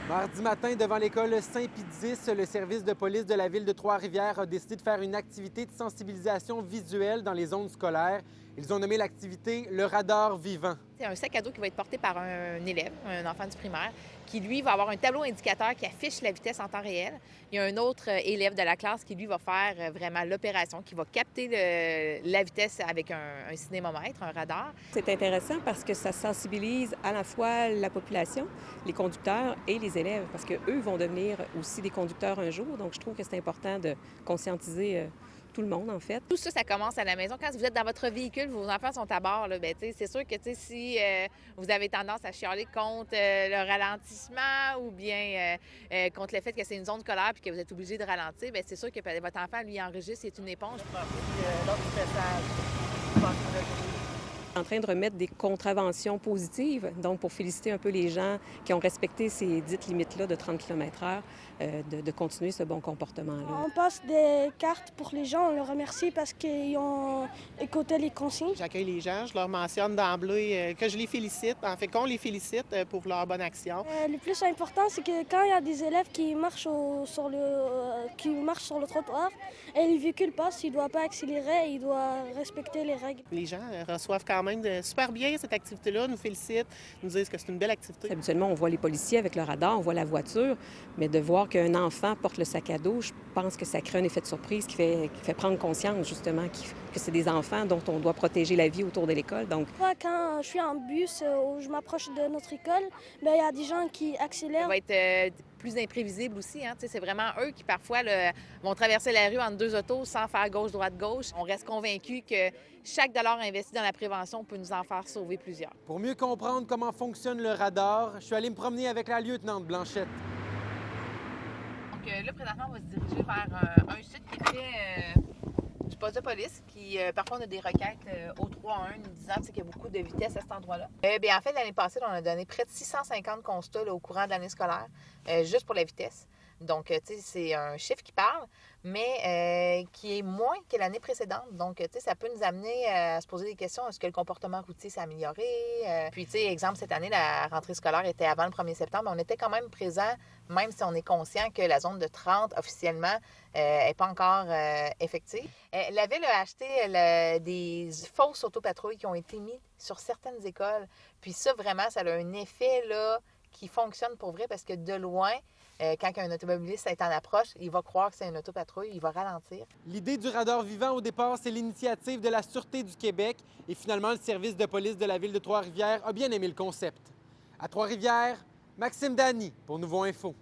Mardi matin, devant l'école Saint-Pédis, le service de police de la ville de Trois-Rivières a décidé de faire une activité de sensibilisation visuelle dans les zones scolaires. Ils ont nommé l'activité le radar vivant. C'est un sac à dos qui va être porté par un élève, un enfant du primaire, qui, lui, va avoir un tableau indicateur qui affiche la vitesse en temps réel. Il y a un autre élève de la classe qui, lui, va faire vraiment l'opération, qui va capter la vitesse avec un cinémomètre, un radar. C'est intéressant parce que ça sensibilise à la fois la population, les conducteurs et les élèves, parce qu'eux vont devenir aussi des conducteurs un jour. Donc, je trouve que c'est important de conscientiser tout le monde, en fait. Tout ça, ça commence à la maison. Quand vous êtes dans votre véhicule, vos enfants sont à bord, là, c'est sûr que si vous avez tendance à chialer contre le ralentissement ou bien contre le fait que c'est une zone scolaire puis que vous êtes obligé de ralentir, c'est sûr que votre enfant, lui, enregistre, c'est une éponge. En train de remettre des contraventions positives, donc pour féliciter un peu les gens qui ont respecté ces dites limites-là de 30 km/h, de continuer ce bon comportement-là. On passe des cartes pour les gens, on les remercie parce qu'ils ont écouté les consignes. J'accueille les gens, je leur mentionne d'emblée que je les félicite, en fait qu'on les félicite pour leur bonne action. Le plus important, c'est que quand il y a des élèves qui marchent sur le trottoir et les véhicules passent, ils ne doivent pas accélérer, ils doivent respecter les règles. Les gens reçoivent quand même super bien cette activité-là, nous félicitent, nous disent que c'est une belle activité. Habituellement, on voit les policiers avec le radar, on voit la voiture, mais de voir qu'un enfant porte le sac à dos, je pense que ça crée un effet de surprise qui fait prendre conscience, justement, que c'est des enfants dont on doit protéger la vie autour de l'école. Donc, quand je suis en bus ou je m'approche de notre école, il y a des gens qui accélèrent. Ça va être plus imprévisible aussi. C'est vraiment eux qui, parfois, vont traverser la rue entre deux autos sans faire gauche-droite-gauche. On reste convaincus que chaque dollar investi dans la prévention peut nous en faire sauver plusieurs. Pour mieux comprendre comment fonctionne le radar, je suis allé me promener avec la lieutenante Blanchette. Donc là, présentement, on va se diriger vers un site qui est près du poste de police, qui parfois on a des requêtes au 3-1 nous disant qu'il y a beaucoup de vitesse à cet endroit-là. En fait, l'année passée, on a donné près de 650 constats au courant de l'année scolaire, juste pour la vitesse. Donc, c'est un chiffre qui parle, mais qui est moins que l'année précédente. Donc, ça peut nous amener à se poser des questions. Est-ce que le comportement routier s'est amélioré? Puis, exemple, cette année, la rentrée scolaire était avant le 1er septembre. On était quand même présent, même si on est conscient que la zone de 30, officiellement, n'est pas encore effective. La Ville a acheté des fausses autopatrouilles qui ont été mises sur certaines écoles. Puis ça, vraiment, ça a un effet là, qui fonctionne pour vrai parce que de loin, quand un automobiliste est en approche, il va croire que c'est une autopatrouille, il va ralentir. L'idée du radar vivant, au départ, c'est l'initiative de la Sûreté du Québec. Et finalement, le service de police de la ville de Trois-Rivières a bien aimé le concept. À Trois-Rivières, Maxime Dany pour Nouveau Info.